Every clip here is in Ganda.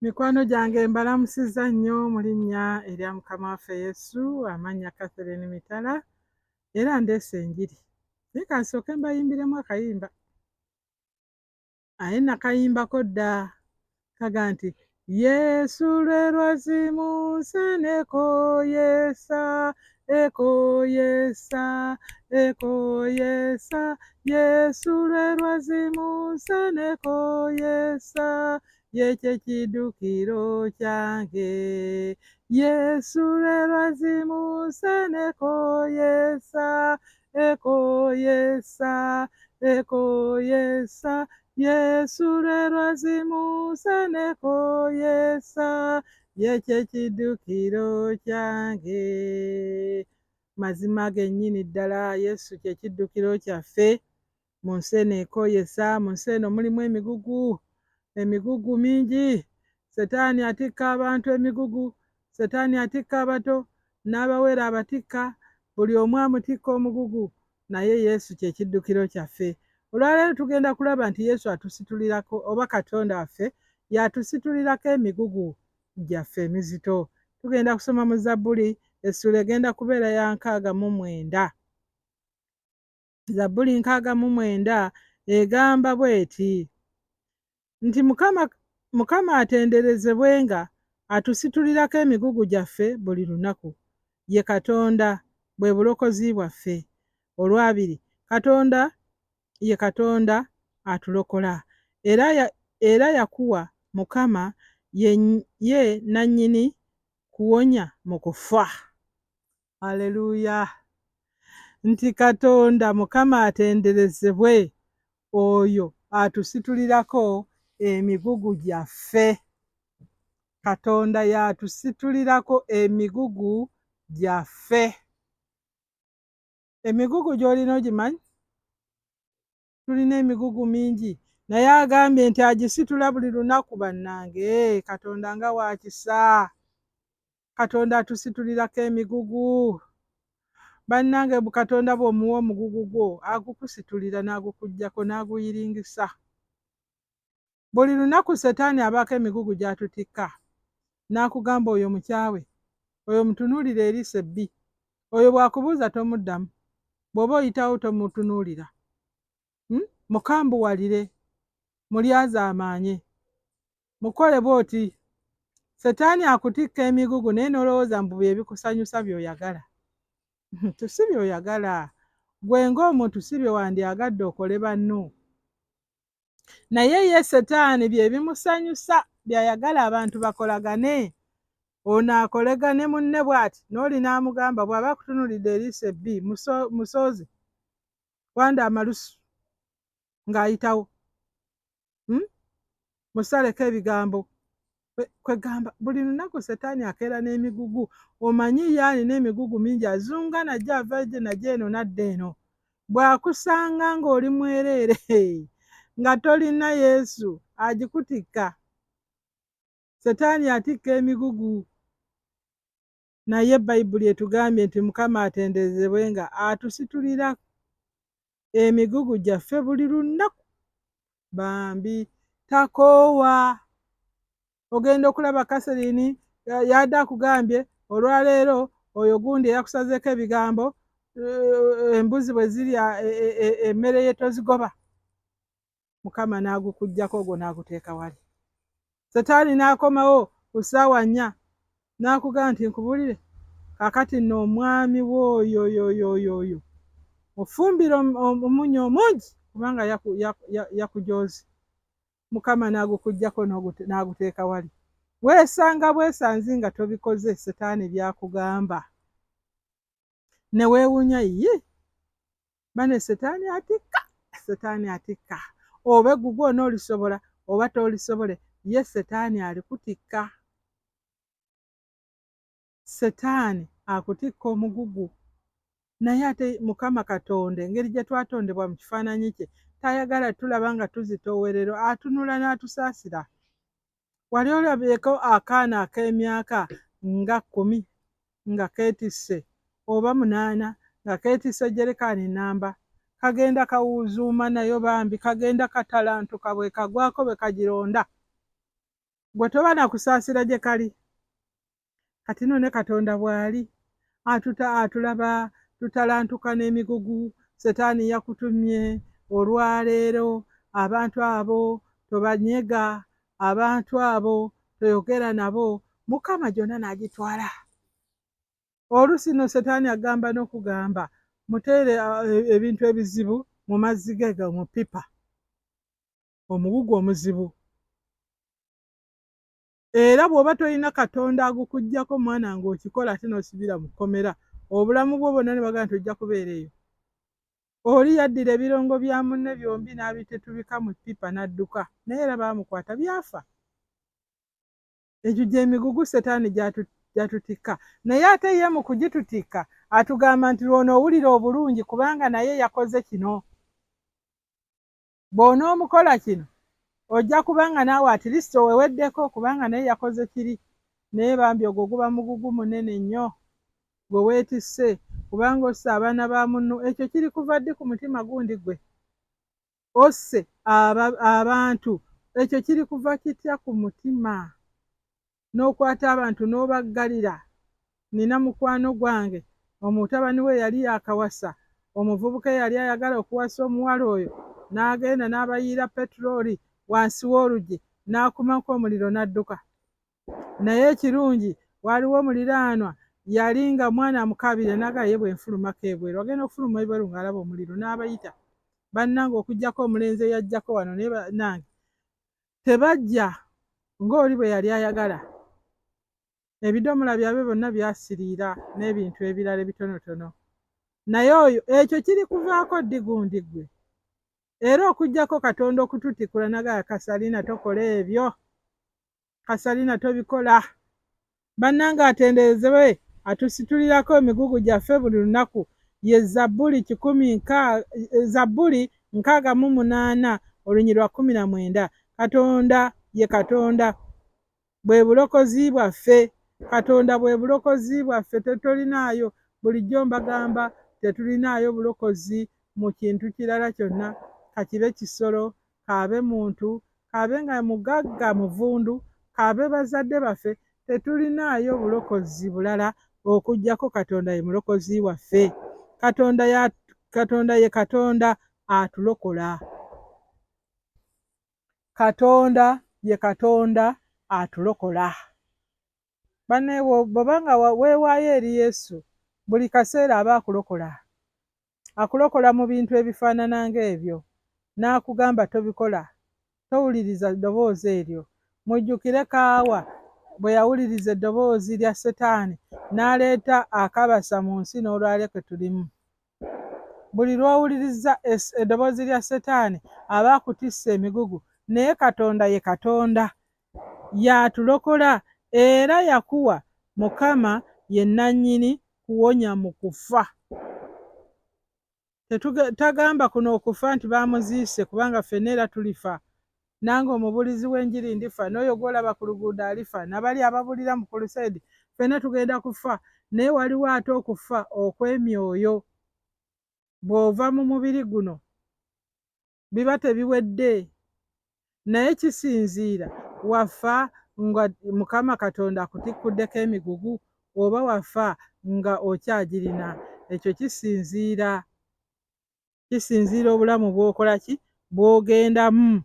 Mikwano gyange mbalamusizza nnyo mu linnya erya Mukama waffe Yesu, amannya Catherine Mitala, era ndeese enjiri. Naye ka nsooke mbayimbiremu akayimba. Aye nakayimbako dda kaga nti Yesu lwe lwazimu nsenekoyesa, ekoyesa, ekoyesa, Yesu lwe lwazimu nsenekoyesa, yekye kiddukiro kyange. Yesu lwe lwazimu nsenekoyesa, ekoyesa, ekoyesa, Yesu lwe lwazimu nsenekoyesa, yekye kiddukiro kyange. Mazima gennyini ddala Yesu kye kiddukiro kyaffe. Mu nsi eno ekoyesa, mu nsi eno mulimu emigugu mingi. Setaani atikka abantu emigugu, setaani atikka abato n'abawere abatikka, buli omu amutikka omugugu, naye Yesu kye kiddukiro kyaffe. Olwaleero tugenda kulaba nti Yesu atusitulirako, oba Katonda waffe y'atusitulirako emigugu gyaffe emizito. Tugenda kusoma mu Zabbuli, essula egenda kubeera ya 69. Zabbuli 69 egamba bw'eti nti Mukama atenderezebwenga, atusitulirako emigugu gyaffe buli lunaku. Ye Katonda, bwe bulokozi bwaffe. Olwabiri, Katonda ye Katonda atulokola, era yakuwa Mukama ye nannyini kuwonya mu kufa. Haleluya! Nti Katonda Mukama atenderezebwe, oyo atusitulirako emigugu gyaffe. Katonda y'atusitulirako emigugu gyaffe. Emigugu gy'olina ogimanyi? Tulina emigugu mingi, naye agambye nti agisitula buli lunaku. Bannange, Katonda nga waakisa! Katonda atusitulirako emigugu. Bannange, Katonda bw'omuwa omugugu gwo agukusitulira n'agukuggyako n'aguyiringisa. Buli lunaku setaani abaako emigugu gy'atutikka, n'akugamba oyo mukyawe, oyo mutunuulire eriiso ebbi, oyo bw'akubuuza tomuddamu, bw'oba oyitawo tomutunuulira. Mukambuwalire, mulyazaamaanye, mukole bw'oti. Setaani akutikka emigugu naye n'olowooza mbu bye bikusanyusa by'oyagala. Si by'oyagala. Gwe ng'omuntu si bye wandyagadde okole banno. Naye ye setaani bye bimusanyusa, by'ayagala abantu bakolagane. Ono akolegane munne bw'ati, n'oli n'amugamba bw'aba akutunuulidde eriiso ebbi, musoozi, wanda amalusu ng'ayitawo, musaleko ebigambo. Kwegamba buli lunaku setaani akeera n'emigugu. Omanyi ye alina emigugu mingi, azunga najja ava najja eno nadda eno. Bw'akusanga ng'oli mwereere nga tolina Yesu, agikutikka. Setaani atikka emigugu. Naye Bayibuli etugambye nti Mukama atenderezebwenga, atusitulira emigugu gyaffe buli lunaku. Bambi takoowa. Ogenda okulaba Catherine yadde akugambye olwaleero oyo gundi eyakusazeeko ebigambo, embuzi bwe zirya emmere ye tozigoba. Mukama n'agukuggyako ogwo n'aguteeka wali. Setaani n'akomawo ku ssaawa 4 n'akugamba nti nkubuulire, kaakati nno omwami w'oyo mufumbire omunnyo omungi kubanga yakujoozi. Mukama n'agukuggyako n'aguteeka wali. Weesanga bwesanzi nga tobikoze setaani byakugamba, ne weewuunya ye bane setaani atikka, setaani atikka. Oba eggugwo onoolisobola oba toolisobole, ye setaani alikutikka. Setaani akutikka omugugu. Naye ate Mukama Katonda engeri gye twatondebwa mu kifaananyi kye, tayagala tulaba nga tuzitoowerero, atunula n'atusaasira. Wali olabyeko akaana ak'emyaka nga 10 nga keetisse oba 8 nga keetisse jerikaani nnamba, kagenda kawuuzuuma nayo bambi, kagenda katalantuka bwe kagwako bwe kagironda. gwe toba nakusaasira gye kali. Kati nno ne Katonda bw'ali atulaba tutalantuka n'emigugu, Setaani yakutumye olwaleero, abantu abo tobanyega, abantu abo toyogera nabo, Mukama gyonna n'agitwala. Oluusi nno Setaani agamba n'okugamba muteere ebintu ebizibu mu mazzi ge mu ppipa, omugugu omuzibu. Era bw'oba tolina Katonda agukuggyako mwana ng'okikola ate n'osibira mu kkomera, obulamu bwo bwonna ne bagamba nti ojja kubeera eyo. Oli yaddira ebirongo bya munne byombi n'abitetubika mu ppipa n'adduka, naye era baamukwata byafa. Egyo gy'emigugu Setaani gy'atutikka. Naye ate ye mu kugitutikka atugamba nti lw'ono owulira obulungi kubanga naye yakoze kino. Bw'onoomukola kino ojja kubanga naawe atirisito weweddeko kubanga naye yakoze kiri. Naye bambi ogwo guba mugugu munene nnyo gwe weetisse kubanga osse abaana ba munno. Ekyo kiri kuva ddi ku mutima gundi gwe? Osse abantu, ekyo kiri kuva kitya ku mutima? N'okwata abantu n'obaggalira. Nina mukwano gwange omutabani we yali yakawasa, omuvubuka yali ayagala okuwasa omuwala oyo, n'agenda n'abayiira petulooli wansi w'oluggi n'akumako omuliro n'adduka. Naye ekirungi waliwo omuliraanwa yali nga mwana amukabira n'agala ye bwenfulumako ebweru, agenda okufuluma ebweru ng'alaba omuliro n'abayita. Bannange okuggyako omulenzi eyajjako wano naye bannange tebajja ng'oli bwe yali ayagala. Ebidomola byabwe byonna byasiriira n'ebintu ebirala ebitonotono. Naye oyo ekyo kiri kuvaako ddi gundi gwe? Era okuggyako Katonda okututikula nagala Kasalina tokola ebyo, Kasalina tobikola. Bannange atenderezebwe atusitulirako emigugu gyaffe buli lunaku ye Zabbuli 68 olunyi lwa 19. Katonda ye Katonda, bwe bulokozi bwaffe. Katonda bwe bulokozi bwaffe, tetulinaayo. Bulijjo mbagamba tetulinaayo bulokozi mu kintu kirala kyonna, kakibe kisolo, kaabe muntu, kaabe nga mugagga muvundu, kaabe bazadde baffe, tetulinaayo bulokozi bulala okuggyako Katonda ye mulokozi waffe. Katonda ye Katonda atulokola. Katonda ye Katonda atulokola. Banne bw'obanga weewaayo eri Yesu buli kaseera aba akulokola. Akulokola mu bintu ebifaanana ng'ebyo n'akugamba tobikola, towuliriza ddoboozi eryo. Mujjukire Kaawa bwe yawuliriza eddoboozi lya Setaani n'aleeta akabasa mu nsi n'olwaleero kwe tulimu. Buli lw'owuliriza eddoboozi lya Setaani aba akutisse emigugu, naye Katonda ye Katonda y'atulokola. Era yakuwa Mukama ye nannyini kuwonya mu kufa. Tagamba kuno okufa nti baamuziise kubanga ffenna era tulifa. Nange omubuulizi w'enjiri ndifa, n'oyo gw'olaba ku luguudo alifa, nabali ababulira mu Crusade, ffenna tugenda kufa. Naye waliwo ate okufa okw'emyoyo. Bw'ova mu mubiri guno biba tebiwedde, naye kisinziira wafa nga Mukama Katonda akutikkuddeko emigugu oba wafa nga okyagirina. Ekyo kisinziira obulamu bw'okola ki, bw'ogendamu.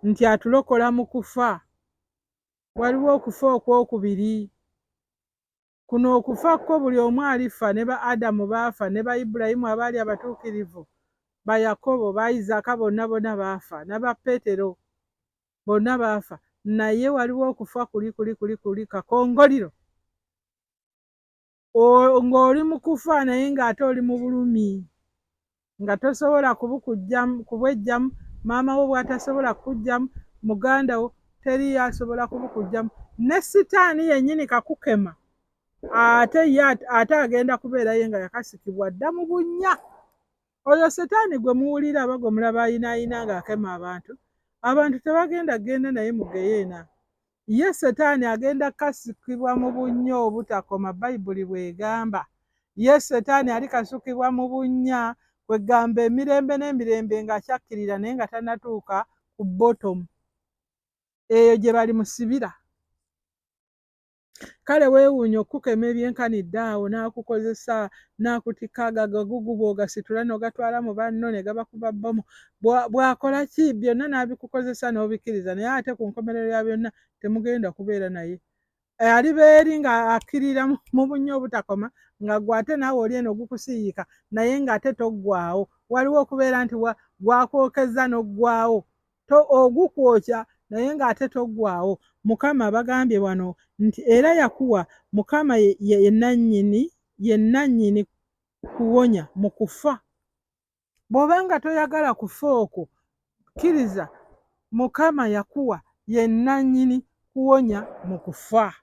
Nti atulokola mu kufa. Waliwo okufa okwokubiri. Kuno okufa kwo buli omu alifa, ne ba Adamu baafa, ne ba Ibulayimu abaali abatuukirivu, ba Yakobo, ba Isaaka bonna baafa, ne ba Peetero bonna baafa. Naye waliwo okufa kuli kakongoliro. Ng'oli mu kufa naye ng'ate oli mu bulumi, nga tosobola kubweggyamu. Maama wo bw'atasobola kuggyamu, muganda wo teri asobola kubukuggyamu. Ne Sitaani yennyini kakukema ate agenda kubeera ye nga yakasikibwa dda mu bunnya. Oyo Setaani gwe muwulira aba gwe mulaba ayinaayina ng'akema abantu tebagenda naye mu Geyeena. Ye Setaani agenda kasikibwa mu bunnya obutakoma, Bayibuli bw'egamba. Ye Setaani alikasukibwa mu bunnya, kwegamba emirembe n'emirembe ng'akyakkirira naye nga tannatuuka ku bottom. eyo gye bali musibira. Kale weewuunya okukema ebyenkanidde awo n'akukozesa n'akutika agagugu bw'ogasitula n'ogatwala mu banno ne gabakuba bbomu. Bw'akola ki? Byonna n'abikukozesa n'obikkiriza, naye ate ku nkomerero ya byonna temugenda kubeera naye. Aliba eri ng'akkirira mu bunnya obutakoma, nga gwe ate naawe oli eno gukusiiyika, naye ng'ate toggwaawo. Waliwo okubeera nti gwakwokezza n'oggwaawo, ogukwokya naye ng'ate toggwaawo. Mukama bagambye wano nti era yakuwa, Mukama ye nannyini kuwonya mu kufa. Bw'obanga toyagala kufa okwo, kkiriza, Mukama yakuwa ye nannyini kuwonya mu kufa.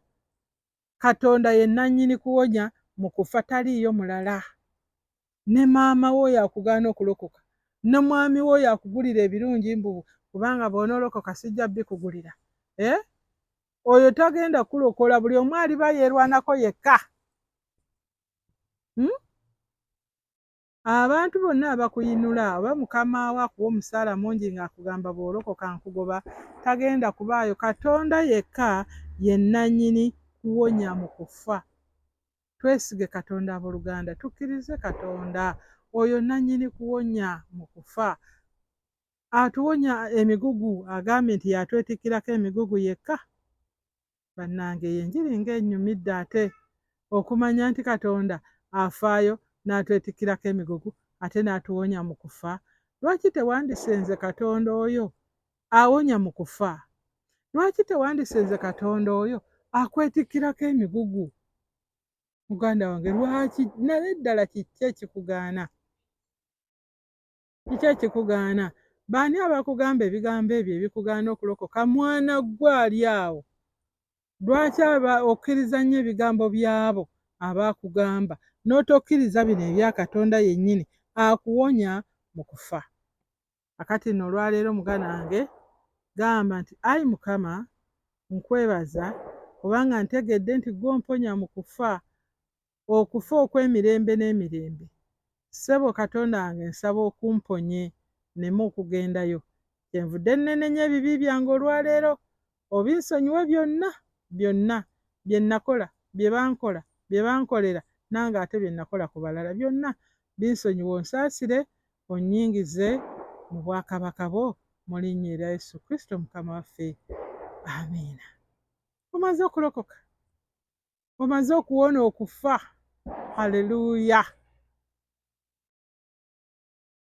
Katonda ye nannyini kuwonya mu kufa, taliiyo mulala. Ne maama wo yakugaana okulokoka, ne mwami wo yakugulira ebirungi mbu kubanga bw'onoolokoka sijja bikugulira. Oyo tagenda kulokola, buli omu aliba yeerwanako yekka. Abantu bonna abakuyinula oba mukama wo akuwa omusaala mungi ng'akugamba bw'olokoka nkugoba, tagenda kubaayo. Katonda yekka ye nannyini kuwonya mu kufa. Twesige Katonda abooluganda, tukkirize Katonda, oyo nannyini kuwonya mu kufa. Atuwonya emigugu, agambye nti yatwetikkirako emigugu yekka. Bannange enjiri ng'ennyumidde ate okumanya nti Katonda afaayo n'atwetikkirako emigugu ate n'atuwonya mu kufa. Lwaki tewandisenze Katonda oyo awonya mu kufa? Lwaki tewandisenze Katonda oyo akwetikkirako emigugu? Muganda wange, lwaki? Naye ddala kiki ekikugaana? Kiki ekikugaana? Baani abakugamba ebigambo ebyo ebikugaana okulokoka? Mwana gwe ali awo. Lwaki okkiriza nnyo ebigambo byabo abaakugamba n'otokkiriza bino ebya Katonda yennyini akuwonya mu kufa? Akati nno olwaleero muganda wange, gamba nti ayi Mukama, nkwebaza kubanga ntegedde nti gw'omponya mu kufa, okufa okw'emirembe n'emirembe. Ssebo Katonda wange, nsaba okumponye nneme okugendayo. Kyenvudde nnenenya ebibi byange olwaleero, obinsonyiwe byonna bye nakola, bye bankola, bye bankolera, nange ate bye nakola ku balala, byonna binsonyiwe, onsaasire, onnyingize mu bwakabaka bwo mu linnya erya Yesu Kristo Mukama waffe. Amiina. Omaze okulokoka, omaze okuwona okufa. Haleluuya.